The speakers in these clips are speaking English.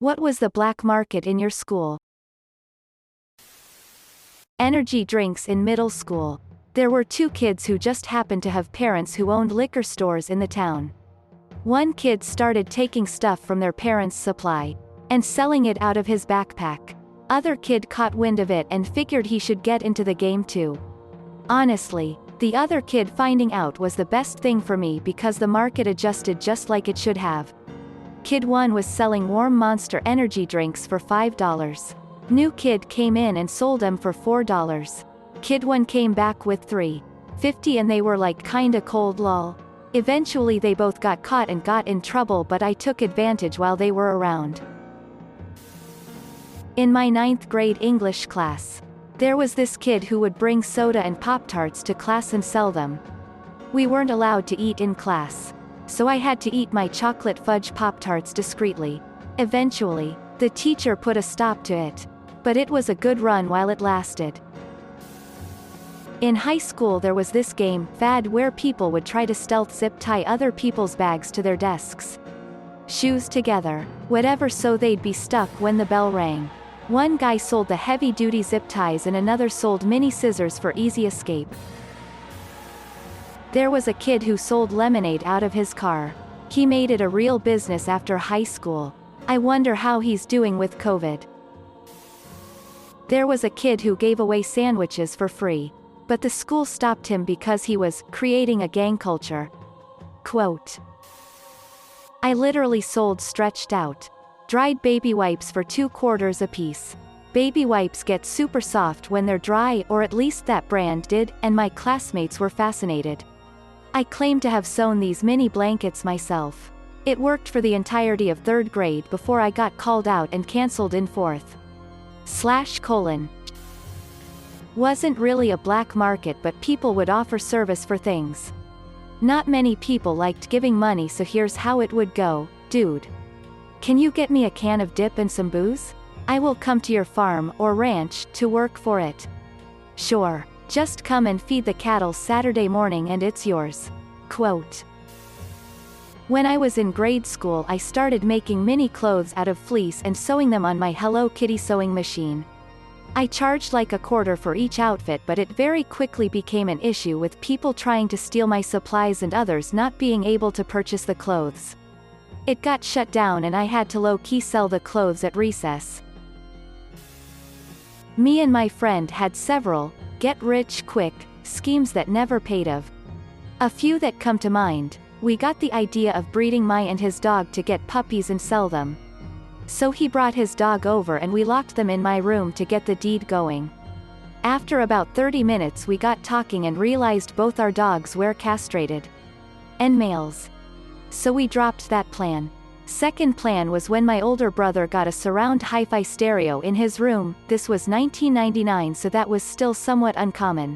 What was the black market in your school? Energy drinks in middle school. There were two kids who just happened to have parents who owned liquor stores in the town. One kid started taking stuff from their parents' supply and selling it out of his backpack. Other kid caught wind of it and figured he should get into the game too. Honestly, the other kid finding out was the best thing for me because the market adjusted just like it should have. Kid 1 was selling warm Monster energy drinks for $5. New kid came in and sold them for $4. Kid 1 came back with $3.50 and they were like kinda cold lol. Eventually they both got caught and got in trouble, but I took advantage while they were around. In my 9th grade English class, there was this kid who would bring soda and Pop-Tarts to class and sell them. We weren't allowed to eat in class, so I had to eat my chocolate fudge Pop-Tarts discreetly. Eventually, the teacher put a stop to it, but it was a good run while it lasted. In high school there was this game fad where people would try to stealth zip tie other people's bags to their desks. Shoes together, whatever, so they'd be stuck when the bell rang. One guy sold the heavy-duty zip ties and another sold mini scissors for easy escape. There was a kid who sold lemonade out of his car. He made it a real business after high school. I wonder how he's doing with COVID. There was a kid who gave away sandwiches for free, but the school stopped him because he was creating a gang culture. Quote, I literally sold stretched out, dried baby wipes for $2 a piece. Baby wipes get super soft when they're dry, or at least that brand did, and my classmates were fascinated. I claim to have sewn these mini blankets myself. It worked for the entirety of 3rd grade before I got called out and cancelled in 4th. Wasn't really a black market, but people would offer service for things. Not many people liked giving money, so here's how it would go. Dude, can you get me a can of dip and some booze? I will come to your farm or ranch to work for it. Sure, just come and feed the cattle Saturday morning and it's yours. Quote. When I was in grade school I started making mini clothes out of fleece and sewing them on my Hello Kitty sewing machine. I charged like $0.25 for each outfit, but it very quickly became an issue with people trying to steal my supplies and others not being able to purchase the clothes. It got shut down and I had to low-key sell the clothes at recess. Me and my friend had several get-rich-quick schemes that never paid off. A few that come to mind: we got the idea of breeding Mai and his dog to get puppies and sell them. So he brought his dog over and we locked them in my room to get the deed going. After about 30 minutes we got talking and realized both our dogs were castrated. And males. So we dropped that plan. Second plan was when my older brother got a surround hi-fi stereo in his room. This was 1999, so that was still somewhat uncommon.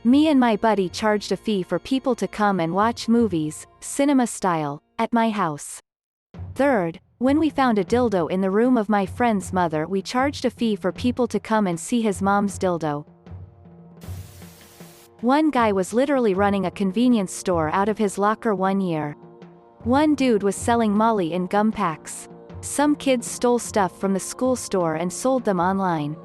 Me and my buddy charged a fee for people to come and watch movies, cinema style, at my house. Third, when we found a dildo in the room of my friend's mother, we charged a fee for people to come and see his mom's dildo. One guy was literally running a convenience store out of his locker one year. One dude was selling Molly in gum packs. Some kids stole stuff from the school store and sold them online.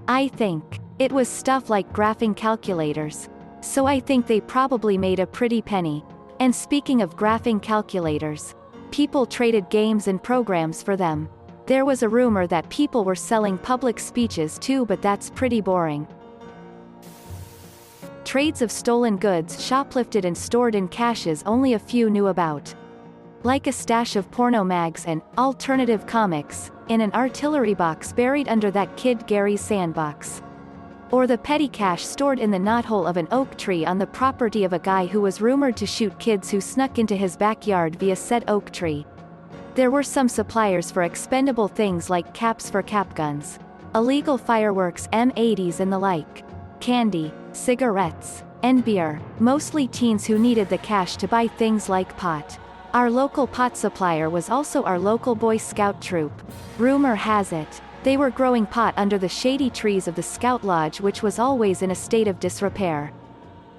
I think it was stuff like graphing calculators. So I think they probably made a pretty penny. And speaking of graphing calculators, people traded games and programs for them. There was a rumor that people were selling public speeches too, but that's pretty boring. Trades of stolen goods shoplifted and stored in caches only a few knew about. Like a stash of porno mags and alternative comics in an artillery box buried under that kid Gary's sandbox. Or the petty cash stored in the knothole of an oak tree on the property of a guy who was rumored to shoot kids who snuck into his backyard via said oak tree. There were some suppliers for expendable things like caps for cap guns, illegal fireworks, M80s and the like, candy, cigarettes, and beer, mostly teens who needed the cash to buy things like pot. Our local pot supplier was also our local Boy Scout troop. Rumor has it, they were growing pot under the shady trees of the Scout Lodge, which was always in a state of disrepair.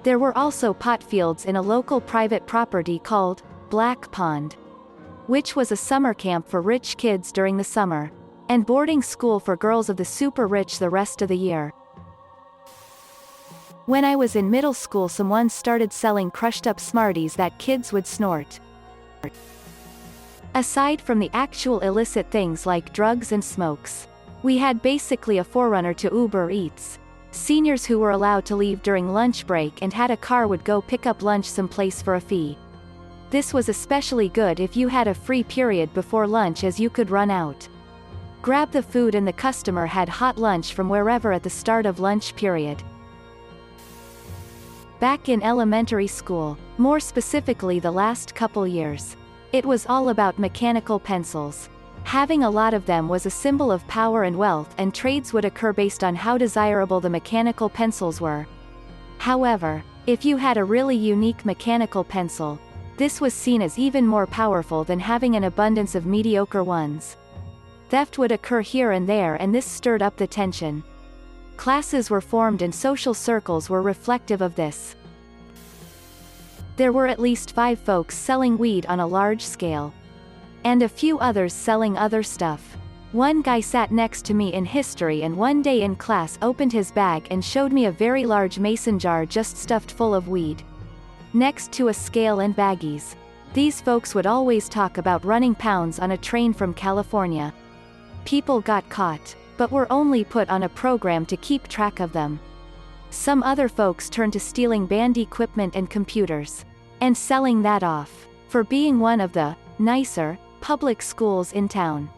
There were also pot fields in a local private property called Black Pond. which was a summer camp for rich kids during the summer, and boarding school for girls of the super rich the rest of the year. When I was in middle school, someone started selling crushed up Smarties that kids would snort. Aside from the actual illicit things like drugs and smokes, we had basically a forerunner to Uber Eats. Seniors who were allowed to leave during lunch break and had a car would go pick up lunch someplace for a fee. This was especially good if you had a free period before lunch, as you could run out, grab the food, and the customer had hot lunch from wherever at the start of lunch period. Back in elementary school, more specifically the last couple years, it was all about mechanical pencils. Having a lot of them was a symbol of power and wealth, and trades would occur based on how desirable the mechanical pencils were. However, if you had a really unique mechanical pencil, this was seen as even more powerful than having an abundance of mediocre ones. Theft would occur here and there, and this stirred up the tension. Classes were formed and social circles were reflective of this. There were at least 5 folks selling weed on a large scale, and a few others selling other stuff. One guy sat next to me in history, and one day in class opened his bag and showed me a very large mason jar just stuffed full of weed, next to a scale and baggies. These folks would always talk about running pounds on a train from California. People got caught, but were only put on a program to keep track of them. Some other folks turned to stealing band equipment and computers, and selling that off, for being one of the nicer public schools in town.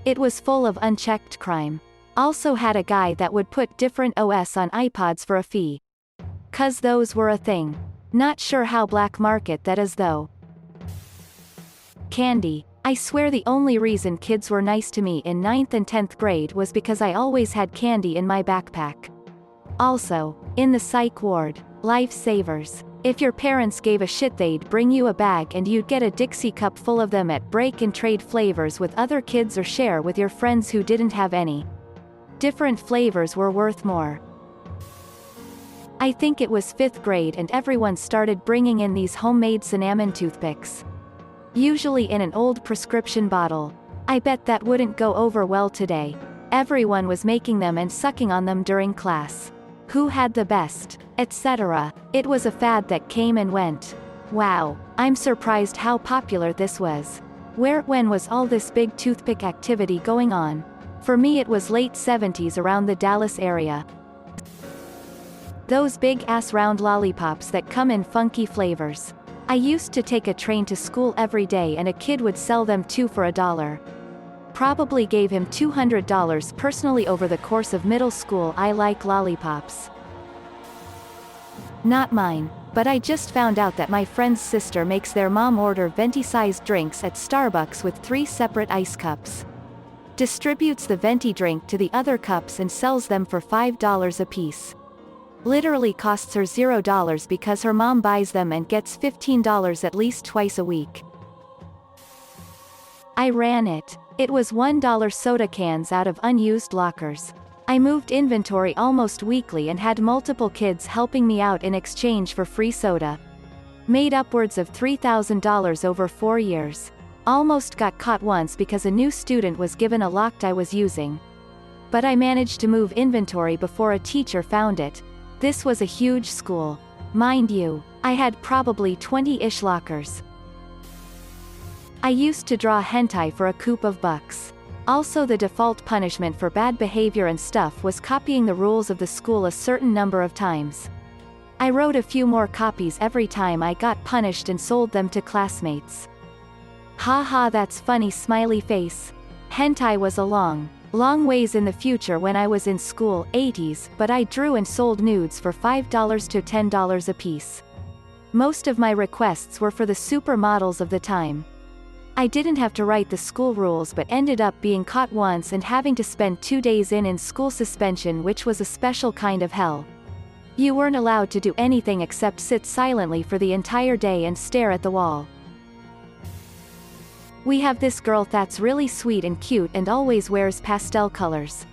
It was full of unchecked crime. Also had a guy that would put different OS on iPods for a fee, 'cause those were a thing. Not sure how black market that is though. Candy. I swear the only reason kids were nice to me in 9th and 10th grade was because I always had candy in my backpack. Also, in the psych ward, lifesavers. If your parents gave a shit, they'd bring you a bag and you'd get a Dixie cup full of them at break and trade flavors with other kids or share with your friends who didn't have any. Different flavors were worth more. I think it was 5th grade and everyone started bringing in these homemade cinnamon toothpicks, usually in an old prescription bottle. I bet that wouldn't go over well today. Everyone was making them and sucking on them during class. Who had the best, etc. It was a fad that came and went. Wow, I'm surprised how popular this was. When was all this big toothpick activity going on? For me it was late 70s around the Dallas area. Those big ass round lollipops that come in funky flavors. I used to take a train to school every day and a kid would sell them too for $1. Probably gave him $200 personally over the course of middle school. I like lollipops. Not mine, but I just found out that my friend's sister makes their mom order venti-sized drinks at Starbucks with 3 separate ice cups, distributes the venti drink to the other cups and sells them for $5 a piece. Literally costs her $0 because her mom buys them and gets $15 at least twice a week. I ran it. It was $1 soda cans out of unused lockers. I moved inventory almost weekly and had multiple kids helping me out in exchange for free soda. Made upwards of $3,000 over 4 years. Almost got caught once because a new student was given a lock I was using, but I managed to move inventory before a teacher found it. This was a huge school. Mind you, I had probably 20-ish lockers. I used to draw hentai for a coup of bucks. Also, the default punishment for bad behavior and stuff was copying the rules of the school a certain number of times. I wrote a few more copies every time I got punished and sold them to classmates. Haha, that's funny smiley face. Hentai was a long ways in the future when I was in school, 80s, but I drew and sold nudes for $5 to $10 a piece. Most of my requests were for the supermodels of the time. I didn't have to write the school rules but ended up being caught once and having to spend 2 days in school suspension, which was a special kind of hell. You weren't allowed to do anything except sit silently for the entire day and stare at the wall. We have this girl that's really sweet and cute and always wears pastel colors.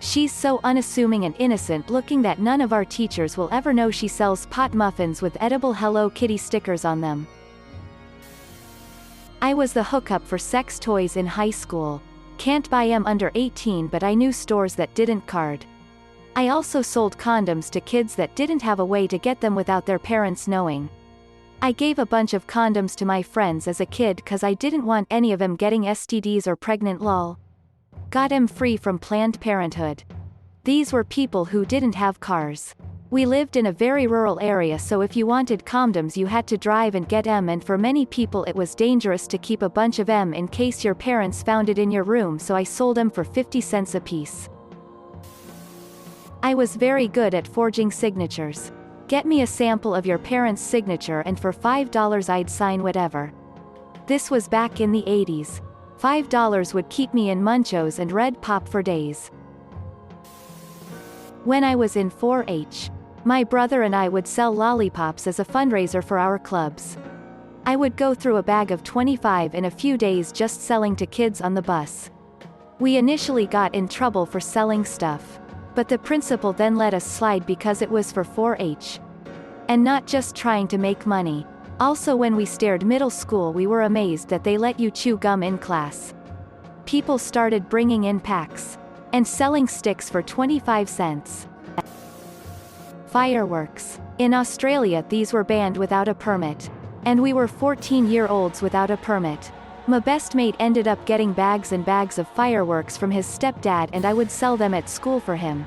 She's so unassuming and innocent looking that none of our teachers will ever know she sells pot muffins with edible Hello Kitty stickers on them. I was the hookup for sex toys in high school. Can't buy 'em under 18, but I knew stores that didn't card. I also sold condoms to kids that didn't have a way to get them without their parents knowing. I gave a bunch of condoms to my friends as a kid cause I didn't want any of 'em getting STDs or pregnant lol. Got 'em free from Planned Parenthood. These were people who didn't have cars. We lived in a very rural area, so if you wanted condoms you had to drive and get 'em, and for many people it was dangerous to keep a bunch of 'em in case your parents found it in your room, so I sold 'em for 50 cents a piece. I was very good at forging signatures. Get me a sample of your parents' signature and for $5 I'd sign whatever. This was back in the 80s. $5 would keep me in Munchos and Red Pop for days. When I was in 4-H, my brother and I would sell lollipops as a fundraiser for our clubs. I would go through a bag of 25 in a few days just selling to kids on the bus. We initially got in trouble for selling stuff, but the principal then let us slide because it was for 4-H. And not just trying to make money. Also, when we started middle school we were amazed that they let you chew gum in class. People started bringing in packs and selling sticks for 25 cents. Fireworks. In Australia these were banned without a permit. And we were 14-year-olds without a permit. My best mate ended up getting bags and bags of fireworks from his stepdad, and I would sell them at school for him.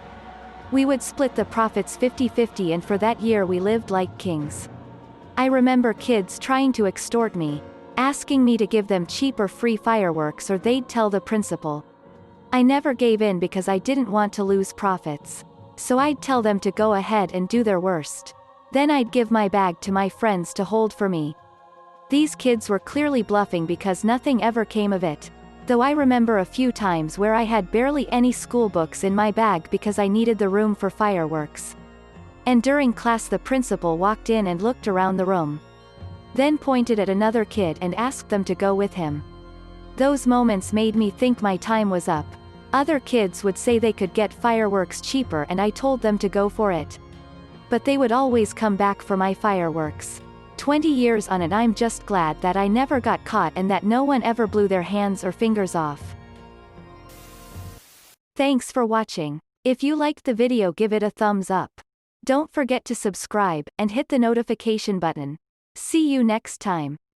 We would split the profits 50-50, and for that year we lived like kings. I remember kids trying to extort me, asking me to give them cheap or free fireworks or they'd tell the principal. I never gave in because I didn't want to lose profits. So I'd tell them to go ahead and do their worst. Then I'd give my bag to my friends to hold for me. These kids were clearly bluffing because nothing ever came of it. Though I remember a few times where I had barely any school books in my bag because I needed the room for fireworks. And during class the principal walked in and looked around the room. Then pointed at another kid and asked them to go with him. Those moments made me think my time was up. Other kids would say they could get fireworks cheaper and I told them to go for it. But they would always come back for my fireworks. 20 years on and I'm just glad that I never got caught and that no one ever blew their hands or fingers off. Thanks for watching. If you liked the video, give it a thumbs up. Don't forget to subscribe and hit the notification button. See you next time.